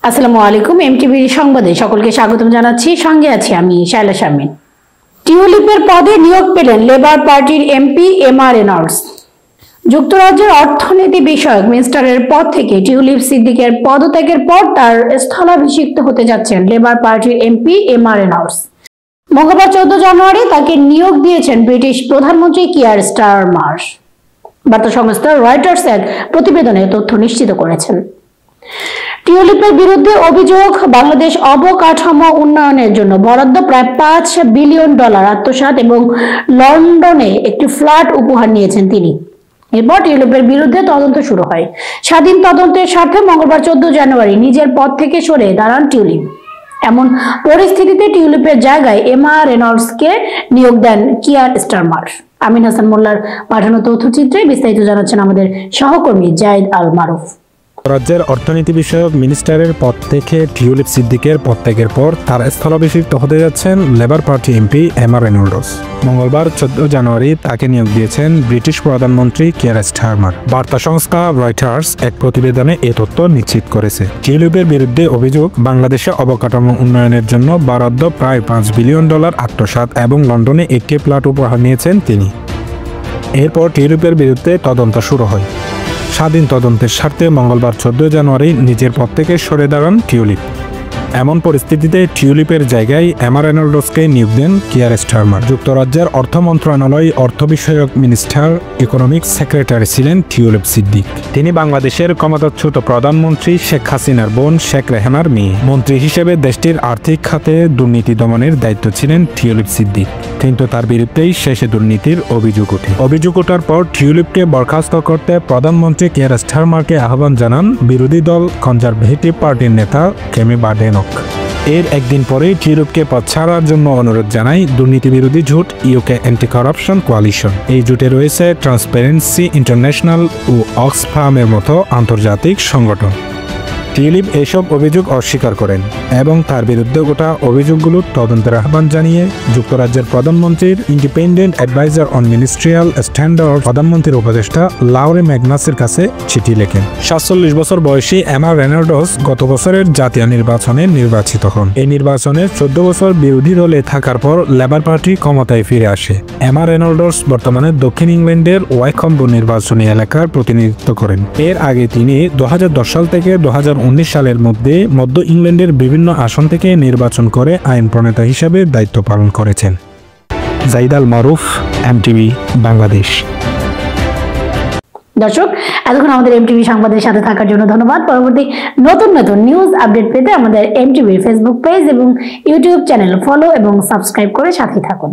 আসসালামু আলাইকুম। এমটিভি সংবাদে সকলকে স্বাগতম জানাচ্ছি। সঙ্গে আছি আমি শায়লা শারমিন। টিউলিপের পদে নিয়োগ পেলেন লেবার পার্টির এমপি এমআর রেনল্ডস। যুক্তরাজ্যের অর্থনীতি বিষয়ক মিনিস্টারের পদ থেকে টিউলিপ সিদ্দিকের পদত্যাগের পর তার স্থলাভিষিক্ত হতে যাচ্ছেন লেবার পার্টির এমপি এমআর রেনল্ডস। মঙ্গলবার 14 জানুয়ারি তাকে নিয়োগ দিয়েছেন ব্রিটিশ প্রধানমন্ত্রী কিয়ার স্টারমার। বার্তা সংস্থা রয়টার্স এক প্রতিবেদনে তথ্য নিশ্চিত করেছেন। টিউলিপের বিরুদ্ধে অভিযোগ, বাংলাদেশ অবকাঠামো উন্নয়নের জন্য বরাদ্দ প্রায় $5 বিলিয়ন আত্মসাৎ এবং লন্ডনে একটি ফ্ল্যাট উপহার নিয়েছেন তিনি। এরপর টিউলিপের বিরুদ্ধে তদন্ত শুরু হয়। স্বাধীন তদন্তের স্বার্থে মঙ্গলবার 14 জানুয়ারি নিজের পদ থেকে সরে দাঁড়ান টিউলিপ। এমন পরিস্থিতিতে টিউলিপের জায়গায় এমআর রেনল্ডসকে নিয়োগ দেন কিয়ার স্টারমার। আমিন হাসান মোল্লার পাঠানো তথ্যচিত্রে বিস্তারিত জানাচ্ছেন আমাদের সহকর্মী জায়েদ আল মারুফ। রাজ্যের অর্থনীতি বিষয়ক মিনিস্টারের পদ থেকে টিউলিপ সিদ্দিকের পদত্যাগের পর তার স্থলাভিষিক্ত হতে যাচ্ছেন labour party MP MR Reynolds. মঙ্গলবার 14 জানুয়ারি তাকে নিয়োগ দিয়েছেন ব্রিটিশ প্রধানমন্ত্রী কিয়ার স্টারমার। বার্তা সংস্থা রয়টার্স এক প্রতিবেদনে এ তথ্য নিশ্চিত করেছে। টিউলিপের বিরুদ্ধে অভিযোগ, বাংলাদেশে অবকাঠামো উন্নয়নের জন্য বরাদ্দ প্রায় $5 বিলিয়ন আত্মসাৎ এবং লন্ডনে একটি ফ্ল্যাট উপহার নিয়েছেন তিনি। এরপর টিউলিপের বিরুদ্ধে তদন্ত শুরু হয়। স্বাধীন তদন্তের স্বার্থে মঙ্গলবার 14 জানুয়ারি নিজের পদ থেকে সরে দাঁড়ান টিউলিপ। এমন পরিস্থিতিতে টিউলিপের জায়গায় এমআর রেনল্ডসকে নিয়োগ দেন কিয়ার স্টারমার। যুক্তরাজ্যের অর্থ মন্ত্রণালয় অর্থ বিষয়ক মিনিস্টার ইকোনমিক্স সেক্রেটারি ছিলেন টিউলিপ সিদ্দিক। তিনি বাংলাদেশের ক্ষমতাচ্যুত প্রধানমন্ত্রী শেখ হাসিনার বোন শেখ রেহানার মেয়ে। মন্ত্রী হিসেবে দেশটির আর্থিক খাতে দুর্নীতি দমনের দায়িত্ব ছিলেন টিউলিপ সিদ্দিক, কিন্তু তার বিরুদ্ধেই শেষে দুর্নীতির অভিযোগ ওঠে। অভিযোগ ওঠার পর টিউলিপকে বরখাস্ত করতে প্রধানমন্ত্রী কিয়ার স্টারমারকে আহ্বান জানান বিরোধী দল কনজারভেটিভ পার্টির নেতা কেমি বার্ডেনক। এর একদিন পরে টিউলিপকে পদ ছাড়ার জন্য অনুরোধ জানায় দুর্নীতি বিরোধী জোট ইউকে অ্যান্টি কারাপশন কোয়ালিশন। এই জোটে রয়েছে ট্রান্সপারেন্সি ইন্টারন্যাশনাল ও অক্সফামের মতো আন্তর্জাতিক সংগঠন। টিউলিপ এসব অভিযোগ অস্বীকার করেন এবং তার বিরুদ্ধে ওঠা অভিযোগগুলোর তদন্তের আহ্বান জানিয়ে যুক্তরাজ্যের প্রধানমন্ত্রীর independent adviser on ministerial standard প্রধানমন্ত্রীর উপদেষ্টা লাউরে ম্যাগনাসের কাছে চিঠি লেখেন। 47 বছর বয়সী এমআর রেনল্ডস গত বছরের জাতীয় নির্বাচনে নির্বাচিত হন। এই নির্বাচনে 14 বছর বিরোধী দলে থাকার পর লেবার পার্টি ক্ষমতায় ফিরে আসে। এমআর রেনল্ডস বর্তমানে দক্ষিণ ইংল্যান্ডের ওয়াইকম্ব নির্বাচনী এলাকার প্রতিনিধিত্ব করেন। এর আগে তিনি 2010 সাল থেকে 2019 সালের মধ্যে মধ্য ইংল্যান্ডের বিভিন্ন আসন থেকে নির্বাচন করে আইন প্রণেতা হিসেবে দায়িত্ব পালন করেছেন। জায়েদ আল মারুফ, এমটিভি বাংলাদেশ। দর্শক, এতক্ষণ আমাদের এমটিভি সংবাদের সাথে থাকার জন্য ধন্যবাদ। পরবর্তী নতুন নতুন নিউজ আপডেট পেতে আমাদের এমটিভি ফেসবুক পেজ এবং ইউটিউব চ্যানেল ফলো এবং সাবস্ক্রাইব করে সাথে থাকুন।